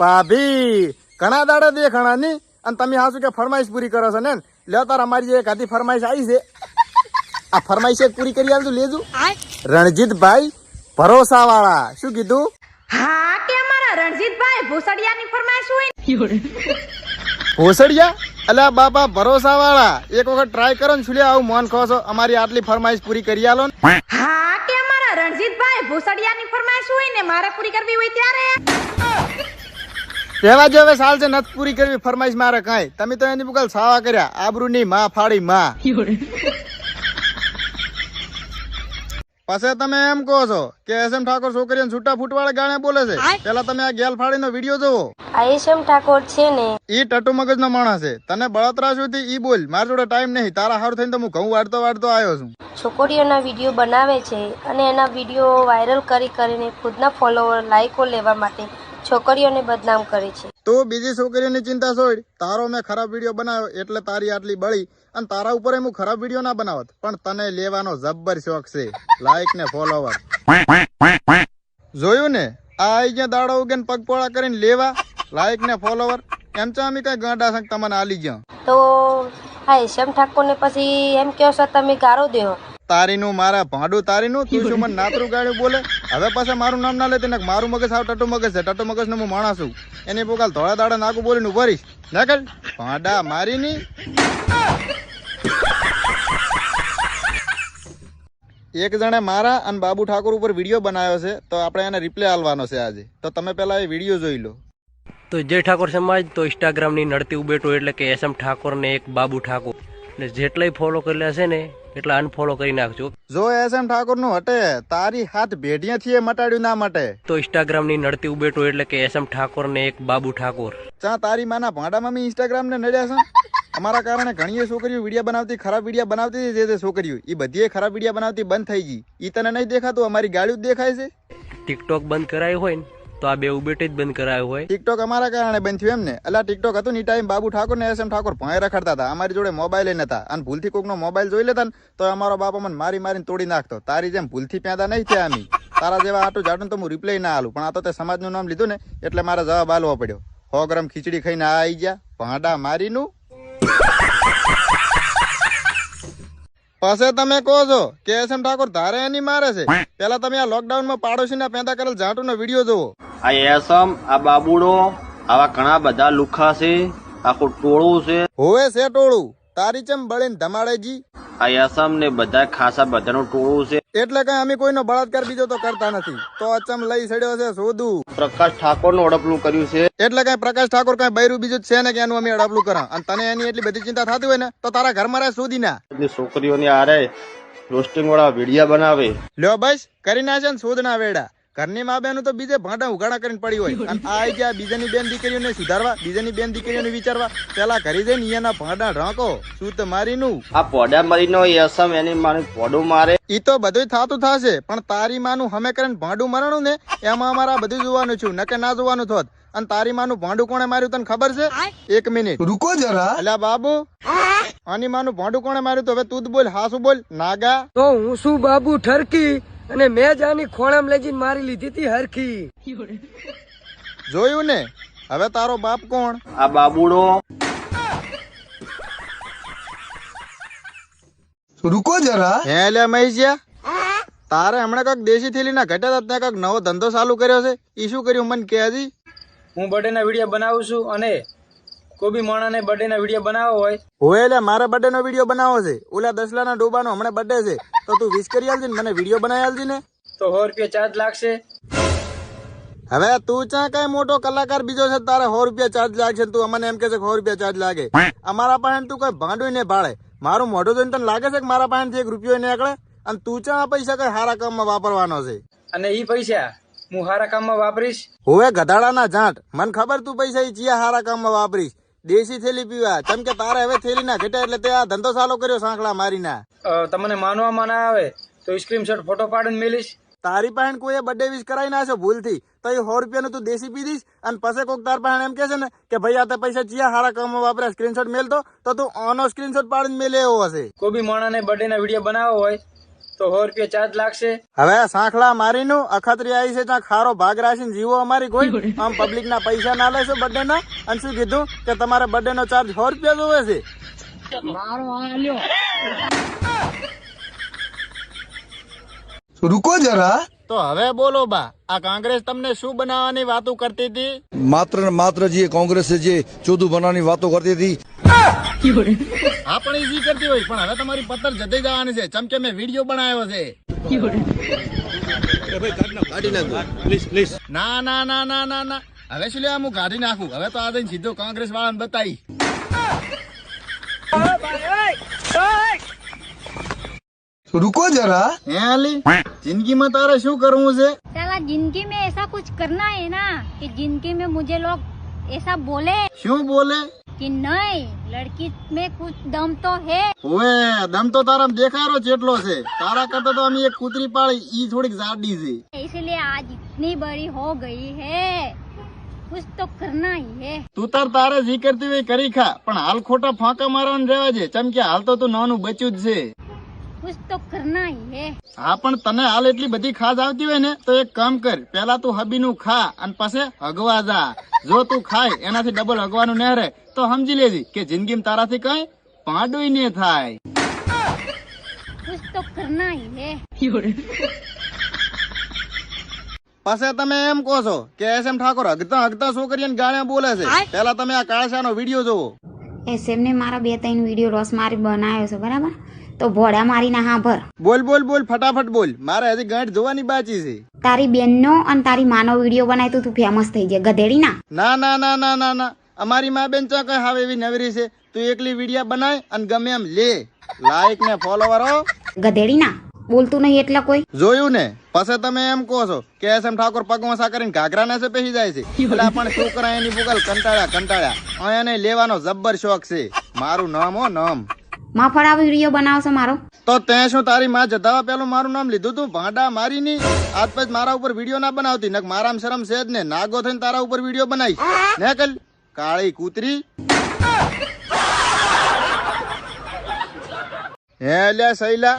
ભાભી ઘણા દાડા દેખાણા ની અને તમે હાસુ કે ફરમાઈશ પૂરી કરો છો ને લ્યો તાર અમારી એક આધી ફરમાઈશ આવી છે આ ફરમાઈશ એક પૂરી કરી આવજો લેજો રણજીતભાઈ ભરોસા વાળા શું કીધું હા કે અમારા રણજીતભાઈ ભૂસડિયાની ફરમાઈશ હોય ભોસડિયા અલ્યા બાપા ભરોસા વાળા એક વખત ટ્રાય કરો ને છુલ્યા આવું મોન ખો છો અમારી આટલી ફરમાઈશ પૂરી કરી આલો ને હા કે અમારા રણજીતભાઈ ભૂસડિયાની ફરમાઈશ હોય ને મારે પૂરી કરવી હોય ત્યારે રહેવા જો હવે સાલ છે નથી પૂરી કરવી ફરમાઈશ મારે કાંઈ તમે તો એની બુકલ સાવા કર્યા આબરૂની માં ફાડી માં પછી તમે એમ કહો છો કે એસએમ ઠાકોર છોકરીઓને છૂટા ફૂટવાળા ગાણે બોલે છે પેલા તમે આ ગેલ ફાડીનો વિડીયો જોવો આ એસએમ ઠાકોર છે ને ઈ ટટુ મગજનો માણસ છે તને બળતરા સુધી ઈ બોલ મારા જોડે ટાઈમ નહીં તારા હારું થઈને તો હું ઘઉં વાળતો આવ્યો છું છોકરીઓના વિડીયો બનાવે છે અને એના વિડીયો વાયરલ કરીને ખુદના ફોલોવર લાઈકો લેવા માટે છોકરીઓને બદનામ કરે છે તો બીજી છોકરીઓની ચિંતા છોડ તારો મેં ખરાબ વિડીયો બનાવ્યો એટલે તારી આટલી બળી અને તારા ઉપર હું ખરાબ વિડીયો ના બનાવત પણ તને લેવાનો જબ્બર શોખ છે લાઈક ને ફોલોવર જોયું ને આ આઈ ગયા દાડો ઉગેન પગપોળા કરીને લેવા લાઈક ને ફોલોવર એમ ચા અમે કઈ ગાંડા સંગ તમને આલી ગયા તો હા એસએમ ઠાકોર ને પછી એમ કહો છો તમે ગારો દેવો તારીનું મારા ભાડું તારીનું તું શું મને નાતરું ગાડ્યું બોલે હવે પાછા મારું નામ ના લેતી ને મારું મગજ આવ ટટુ મગજ છે ટટુ મગજ નો હું માણસ છું એની પોકાલ ધોળા દાડા નાકું બોલીને ઉભરીશ ના કર ભાડા મારી ની એક જણે મારા અને બાબુ ઠાકોર ઉપર વિડીયો બનાવ્યો છે તો આપણે એને રિપ્લે આલવાનો છે આજે તો તમે પેલા એ વિડીયો જોઈ લો તો જય ઠાકોર સમાજ તો ઇન્સ્ટાગ્રામની નડતી ઉબેટો એટલે કે એસએમ ઠાકોર ને એક બાબુ ઠાકોર ને જેટલાય ફોલો કરેલા છે ને એટલા અનફોલો કરી નાખજો જો એસએમ ઠાકોર નું હટે તારી હાથ ભેડિયાથી એ મટાડ્યું ના મટે તો ઇન્સ્ટાગ્રામની નડતી ઉબેટો એટલે કે એસએમ ઠાકોર ને એક બાબુ ઠાકોર ચા તારી માના ભાડામાં મેં ઇન્સ્ટાગ્રામ ને નડ્યા છે અમારા કારણે ઘણી છોકરીઓ વિડીયો બનાવતી ખરાબ વિડીયો બનાવતી જે છોકરીઓ એ બધી ખરાબ વિડીયો બનાવતી બંધ થઈ ગઈ ઈ તને નહીં દેખાતું અમારી ગાડીઓ જ દેખાય છે ટિકટોક બંધ કરાયું હોય ને તો આ બે ઉબેટ જ બંધ કરાયું હોય ટિકટોક અમારા કારણે બંધ થયું એમ ને એટલે ટિકટોક હતું ને ટાઈમ બાબુ ઠાકોર ને એસએમ ઠાકોર ભોંય રખડતા હતા અમારી જોડે મોબાઈલ નતા અને ભૂલથી કોકનો મોબાઈલ જોઈ લેતા ને તો અમારો બાપા મને મારીને તોડી નાખતો તારી જેમ ભૂલથી પેદા નહીં થયા અમે તારા જેવા આટું જાટું તો હું રિપ્લાય ના આલું પણ આ તો તે સમાજનું નામ લીધું ને એટલે મારે જવાબ આલવો પડ્યો 100 ગ્રામ ખીચડી ખાઈને આ આવી ગયા ભાડા મારીનું પછી તમે કહો છો કે એસએમ ઠાકોર ધારે એની મારે છે પેલા તમે આ લોકડાઉન માં પાડોશીના પેદા કરેલ જાટુ નો વિડીયો જોવો આ એસમ આ બાબુડો આવા ઘણા બધા લુખા છે આખું ટોળું છે હોવે છે ટોળું તારી ચમ બળીને ધમાડેજી આ એસમ ને બધા ખાસા બધાનું ટોળું છે એટલે કઈ અમે કોઈનો બળાત્કાર બીજો તો કરતા નથી તો અચમ લઈ સડ્યો છે શોધું પ્રકાશ ઠાકોર નું અડપલું કર્યું છે એટલે કઈ પ્રકાશ ઠાકોર કઈ બૈરું બીજું છે ને કે એનું અમે અડપલું કરા અને તને એની એટલી બધી ચિંતા થતી હોય ને તો તારા ઘરમાં રહે શોધી ના છોકરીઓની આરે રોસ્ટિંગ વાળા વિડિયા બનાવે લ્યો બસ કરી નાખે ને શોધના વેડા ઘરની મા બેનું તો બીજે ભાંડા ઉઘાડા કરીને પડી હોય અને આ ગયા બીજાની બેન દીકરીઓને સુધારવા બીજાની બેન દીકરીઓને વિચારવા પેલા ઘરી જઈને એના ભાંડા ઢાંકો શું તમારી નું આ પોડા મરીનો એસમ એની માનું પોડું મારે ઈ તો બધું થતું થશે પણ તારી માનું હમે કરીને ભાંડું મરણું ને એમાં અમારા બધું જોવાનું છું નકે ના જોવાનું થોત અને તારી માનું ભાંડું કોણે માર્યું તને ખબર છે 1 મિનિટ રૂકો જરા અલ્યા બાબુ આની માનું ભાંડું કોણે માર્યું તો હવે તું જ બોલ હાસુ બોલ નાગા તો હું શું બાબુ ઠરકી અને મેં જાની ખોણામ લઈ જઈને મારી લીધી હતી હરખી જોયું ને હવે તારો બાપ કોણ આ બાબુડો રૂકો જરા હે લે મહેશિયા તારે હમણાં કઈક દેશી થેલી ના ઘટ્યા હતા ત્યાં કઈક નવો ધંધો ચાલુ કર્યો છે ઈ શું કર્યું મને કે હજી હું બર્થડે ના વિડીયો બનાવું છું અને કોઈ બી માણસને બર્થડે ના વિડીયો બનાવવો હોય એટલે મારે બર્થડે નો વિડીયો બનાવો છે ઓલા 10 ના ડોબાનો હમણાં બર્થડે છે તો તું વિશ કરી આલજે ને મને વિડીયો બનાવી આલજે ને તો 100 રૂપિયા ચાર્જ લાગશે હવે તું ચા કઈ મોટો કલાકાર બીજો છે તારે 100 રૂપિયા ચાર્જ લાગશે તું અમને એમ કે છે 100 રૂપિયા ચાર્જ લાગે અમારા પાસે તું કઈ ભાંડું ને ભાડે મારું મોઢું જોઈને તને લાગે છે કે મારા પાસેથી 1 રૂપિયો નીકળે અને તું ચા પૈસા કઈ સારા કામમાં વાપરવાનો છે અને ઈ પૈસા હું સારા કામમાં વાપરીશ હોવે ગધાડાના જાંટ મને ખબર તું પૈસા ઈ ચિયા સારા કામમાં વાપરીશ દેશી થેલી પીવા ચમ કે તારે હવે થેલી ના ઘટ્યા એટલે તે આ ધંધો ચાલુ કર્યો સાંકળા મારીના તમને માનવામાં ના આવે તો સ્ક્રીનશોટ ફોટો પાડીને મેલીશ તારી પાસે કોઈ બર્થડે વિશ કરાવી નાખો ભૂલથી તો એ 100 રૂપિયાનું તું દેશી પી દઈશ અને પછી કોક તાર પાસે એમ કે છે ને કે ભાઈ આ તે પૈસા ચિયા સારા કામમાં વાપર્યા સ્ક્રીનશોટ મેલતો તો તું આનો સ્ક્રીનશોટ પાડીને મેલે એવો હશે કોઈ બી માણસને બર્થડે ના વિડીયો બનાવવો હોય તો 100 રૂપિયા ચાર્જ લાગશે. હવે સાંખલા મારીનું અખતરી આવી છે ત્યાં ખારો ભાગ રાખીને જીવો અમારી કોઈ આમ પબ્લિક ના પૈસા ના લેશો બર્થડે ના. અને શું કીધું કે તમારે બર્થડે નો ચાર્જ 100 રૂપિયા જોવે છે. रुको जरा. તો હવે બોલો બા, આ કોંગ્રેસ તમને શું બનાવવાની વાતો કરતી હતી? मात्र न मात्र जी कांग्रेस से जे चौधु बनानी बातों करती थी. આપણે ઈઝી કરતી હોય પણ હવે તમારી પત્તર જતી જવાની છે. ચમકે મેં વિડીયો બનાવ્યો છે. ના ના ના ના ના ના, હવે શું લે હું કાઢી નાખું. હવે તો આ જઈને સીધો કોંગ્રેસ વાળાને બતાવી. रुको जरा. હે અલી, જિંદગીમાં તારે શું કરવું છે? साला जिंदगी में ऐसा कुछ करना है ना कि जिंदगी में मुझे लोग ऐसा बोले શું બોલે? कि नहीं लड़की में कुछ दम तो है. ઓવે, દમ તો તારામાં દેખારો જેટલો છે. તારા કરતા તો અમે એક કૂતરી પાળી, ઈ થોડીક જાડી છે. इसलिए आज इतनी बड़ी हो गई है, कुछ तो करना ही है. તું તારે જી કરતી હોય કરી ખા, પણ હાલ ખોટા ફાંકા મારવાનું રહેવા છે. ચમ કે હાલ તો તું નાનું બચ્યું જ છે. कुछ तो करना ही है. હા, પણ તને હાલ એટલી બધી ખાજ આવતી હોય ને તો એક કામ કર, પેલા તું હબીનું ખા અને પછી હગવા જા. જો તું ખાય એનાથી ડબલ હગવાનું ન રહે તો સમજી લેજી કે જિંદગીમાં તારાથી કઈ પાડુય ને થાય. कुछ तो करना ही है. પછી તમે એમ કહો છો કે એસએમ ઠાકોર હગતા હગતા છોકરીને ગાળ્યા બોલે છે. પેલા તમે આ કાળસાનો વિડીયો જોવો. એસએમને મારા 2-3 વિડીયો રોસ મારી બનાવ્યો છે બરાબર, તો ભોળા મારીને હા ભર. બોલ બોલ બોલ, ફટાફટ બોલ, મારે હજી ગાંઠ જોવાની બાકી છે. તારી બેનનો અને તારી માનો વિડીયો બનાવી તો તું ફેમસ થઈ જાય ગધેડી ના. ના ના ના ના ના ના, અમારી માં બેન ચા કઈ હાવ એવી નવરી છે. તું એકલી વિડીયો બનાય અને ગમે એમ લે, લાઈક ને ફોલોવરો. ગધેડી ના બોલતું નહીં એટલે કોઈ જોયું ને? પછી તમે એમ કહો છો કે એસએમ ઠાકોર પગમસા કરીને ઘાઘરા ને પેહી જાય છે. એટલે પણ છોકરા એની બુગલ કંટાળ્યા અહીંયા લેવાનો જબ્બર શોખ છે. મારું નામ હો નામ. માફળા વિડીયો બનાવશો મારો? તો તે શું તારી માં જતાવા પેલું મારું નામ લીધું તું? ભાંડા મારી ની આજ પછી મારા ઉપર વિડીયો ના બનાવતી. નક મારામ શરમ છે જ ને. નાગો થઈને તારા ઉપર વિડીયો બનાવી ને કલ કાળી કૂતરી. હે લ્યા શૈલા,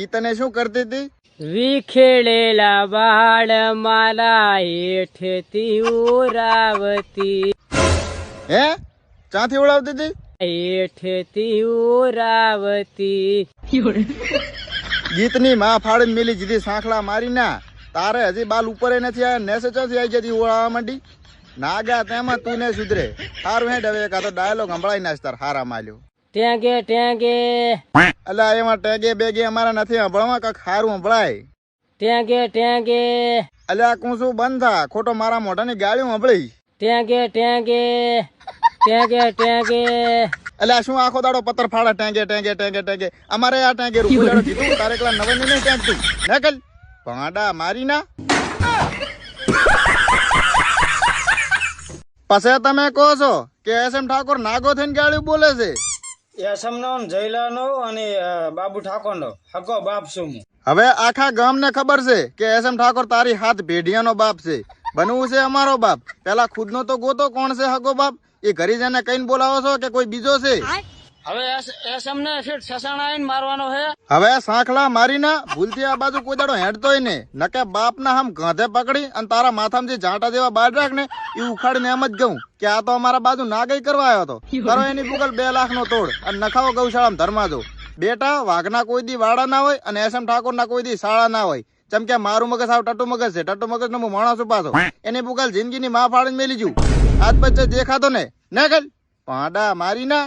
ઈ તને શું કરતી હતી? વિખેડેલા બાળ મારા હેઠથી ઉરાવતી, હે ચાથી ઉડાવતી હતી? હેઠથી ઉરાવતી. ગીતની માં ફાડીને મિલી જીધી સાંખલા મારી ના. તારે હજી બાલ ઉપર નથી આયા, નેસે ચોથી આવી જતી ઓળાવા માંડી. ના ગયા તેમાં તું ને સુધરે. સારું હે હવે કાં તો ડાયલોગ સંભળાઈ નાખ તાર હારા માલ્યો. ટેંગે ટેંગે, અલા એમાં ટેગે બેગે અમારા નથી સંભળવા, કાંક સારું સંભળાય. ટેંગે ટેંગે, અલ્યા કું બંધ થા, ખોટો મારા મોઢાની ગાળ્યું સંભળી. ટેંગે ટેંગે, ટેંગે ટેંગે. અલ્યા શું આખો દાડો પત્તર ફાડા ટેંગે ટેંગે ટેંગે ટેંગે? અમારે આ ટેંગે રૂપિયો દાડો કીધું, તારે એકલા નવે નહીં ટેંગતું ને કલ ભાંડા મારી ના. પછી તમે કહો છો કે એસએમ ઠાકોર નાગો થઈને ગાળ્યું બોલે છે. એસમનો જયલાનો અને બાબુ ઠાકોરનો હકો બાપ છું હું. હવે આખા ગામને ખબર છે કે એસએમ ઠાકોર તારી હાથ ભેડિયાનો બાપ છે. બનવું છે અમારો બાપ. પેલા ખુદનો તો ગોતો કોણ છે હગો બાપ? એ ઘરી જઈને કઈને બોલાવો છો કે કોઈ બીજો છે? હવે એસમ ને સસાણા આવીને મારવાનો છે. હવે સાંખલા મારી ના ભૂલથી આ બાજુ કોઈ દાડો હેડતોય ને નકે બાપ ના હમ ગાંધે પકડી અને તારા માથામાં જે ઝાંટા જેવા બાદ રાખ ને એ ઉખાડીને એમ જ કહું કે આ તો અમારા બાજુ નાગઈ કરવા આવ્યો હતો. કરો એની બુગલ 2 લાખ નો તોડ અને નખાવો ગૌશાળામાં ધર્મા દો. બેટા વાઘના કોઈ દી વાડા ના હોય અને એસએમ ઠાકોર ના કોઈ દી શાળા ના હોય. ચમ કે મારું મગજ આવ ટટુ મગજ છે. ટટુ મગજ નો હું માણસ પાછો. એની બુગલ જિંદગીની માં ફાડીને મેલી જુ. આજ પછી દેખાતો ને ના કલ પાંડા મારી ના.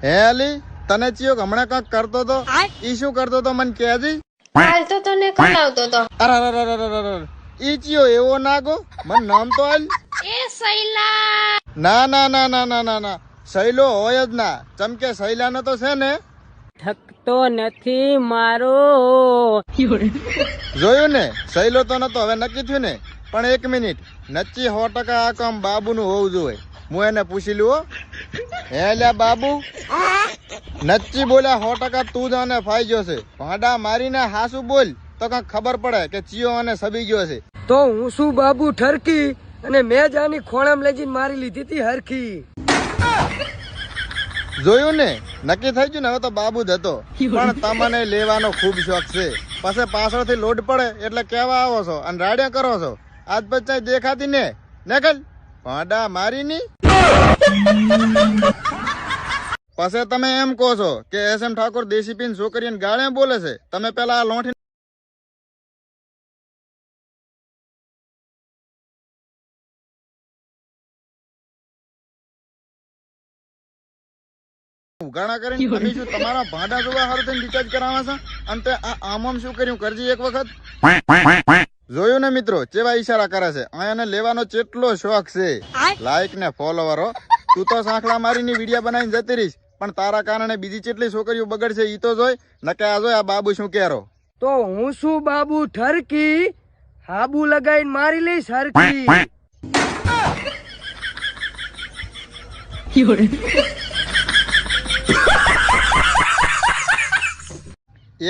હે અલી, તને ચિયો હમણાં કાંક કરતો તો? ઈ શું કરતો તો મને કહેજી. હાલતો તો ને કરાવતો તો. અરે ઈ ચિયો એવો નાગો, મને નામ તો હાલ. ए सैला ના ના ના ના ના ના ના, સૈલો હોય જ ના. ચમકે સૈલાનો તો છે ને થકતો નથી મારો. જોયું ને, સૈલો તો નતો, હવે નક્કી થયું ને. પણ 1 મિનિટ, નચ્ચી 100% આ કામ બાબુનું હોવું જોઈએ. હું એને પૂછી લઉં. હે લ્યા બાબુ, નચ્ચી બોલ્યા 100% તું જ આને ફાઈ ગયો છે. ભાંડા મારીને હાસુ બોલ તો કાંક ખબર પડે કે ચિયો અને સબી ગયો છે. તો હું શું બાબુ ઠરકી અને મેં જ આની ખોણામ લઈ જઈને મારી લીધી હતી હરખી. જોયું ને, નક્કી થઈ ગયું ને, હવે તો બાબુ જ હતો. પણ તમને લેવાનો ખૂબ શોખ છે, પછી પાછળથી લોડ પડે એટલે કેવા આવો છો અને રાડ્યા કરો છો. આજ પછી દેખાતી ને નકલ ભાડા મારી ની. પછી તમે એમ કહો છો કે એસએમ ઠાકોર દેશી પીન છોકરીને ગાળે બોલે છે. તમે પેલા આ લોઠી ઉઘાણા કરીને અમે શું તમારા ભાડા જોવા હારું થઈને રિચાર્જ કરાવવા છે? અને તે આ આમ શું કર્યું કરજી એક વખત. જોયું ને મિત્રો, કેવા ઈશારા કરે છે. એને લેવાનો કેટલો શોખ છે. લાઈક ને ફોલોવરો. તું તો સાંખલા મારીની વિડીયો બનાવીને જતી રહીશ, પણ તારા કારણે બીજી કેટલી છોકરીઓ બગડશે ઈ તો જોઈ. નકે આ જોઈ આ બાબુ શું કેરો. તો હું શું બાબુ ઠરકી હાબુ લગાઈને મારી લઈશ હરકી.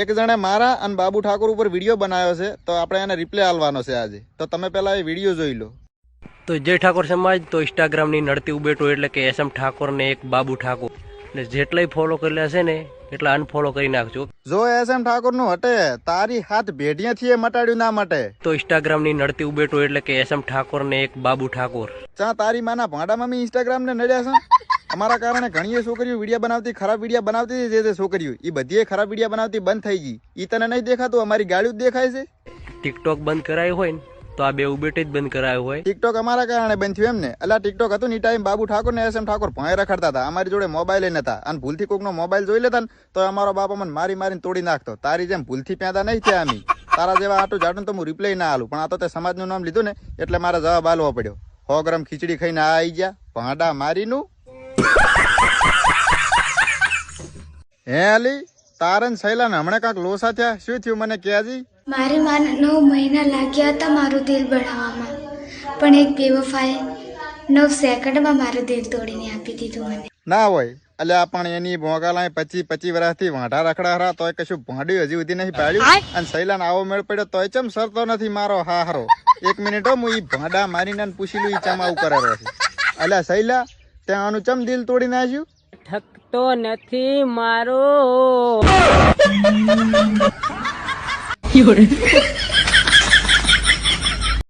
એક જણે મારા અને બાબુ ઠાકોર ઉપર વિડીયો બનાવ્યો છે, તો આપણે એને રિપ્લે આલવાનો છે આજે. તો તમે પેલા એ વિડીયો જોઈ લો. તો જય ઠાકોર સમાજ, તો ઇન્સ્ટાગ્રામની નડતી ઉબેટો એટલે કે એસએમ ઠાકોર ને એક બાબુ ઠાકોર ને જેટલાય ફોલો કરેલા છે ને એટલા અનફોલો કરી નાખજો. જો એસએમ ઠાકોર નું હટે તારી હાથ ભેડિયાથી એ મટાડ્યું ના મટે. તો ઇન્સ્ટાગ્રામની નડતી ઉબેટો એટલે કે એસએમ ઠાકોર ને એક બાબુ ઠાકોર. ચા તારી માના ભાડામાં મેં ઇન્સ્ટાગ્રામ ને નડ્યા છે. અમારા કારણે ઘણી છોકરીઓ વિડીયો બનાવતી, ખરાબ વિડીયો બનાવતી જે છોકરીઓ એ બધી ખરાબ વિડીયો બનાવતી બંધ થઈ ગઈ. ઈ તને નહીં દેખાતું? અમારી ગાડીઓ જ દેખાય છે. ટિકટોક બંધ કરાયું હોય ને તો આ બે ઉબેટ જ બંધ કરાયું હોય. ટિકટોક અમારા કારણે બંધ થયું એમ ને. અલા ટિકટોક હતું ને ટાઈમ બાબુ ઠાકોર ને એસએમ ઠાકોર ભોંય રખડતા હતા. અમારી જોડે મોબાઈલ નતા અને ભૂલથી કોકનો મોબાઈલ જોઈ લેતા ને તો અમારો બાપ અમને મારી મારીને તોડી નાખતો. તારી જેમ ભૂલથી પેદા નહીં થયા અમે. તારા જેવા આટું જાટું તો હું રિપ્લાય ના આલું, પણ આ તો તે સમાજનું નામ લીધું ને એટલે મારે જવાબ આલવો પડ્યો. 100 ગ્રામ ખીચડી ખાઈને આ આવી ગયા ભાડા મારીનું. હે અલી, તારન શૈલા ને હમણાં કાંક લોસા થયા, શું થયું મને કહેજી? મારી માને 9 મહિના લાગ્યા હતા મારું દિલ બનાવવામાં, પણ એક બેવફાએ 9 સેકન્ડમાં મારું દિલ તોડીને આપી દીધું મને. ના હોય અલ્યા, પણ એની ભોગાલાય 25 વર્ષથી વાંઢા રખડા હરા તોય કશું ભાંડ્યું હજી સુધી નહીં પાડ્યું. અને શૈલાને આવો મેળ પડ્યો તોય ચમ સરતો નથી મારો હારો. 1 મિનિટ હું ઈ ભાંડા મારીને પૂછી લઉં ઈ ચમ આવું કરેલો છે. અલ્યા શૈલા, ત્યાં આનું ચમ દિલ તોડી નાખ્યું? ઠકતો નથી મારો.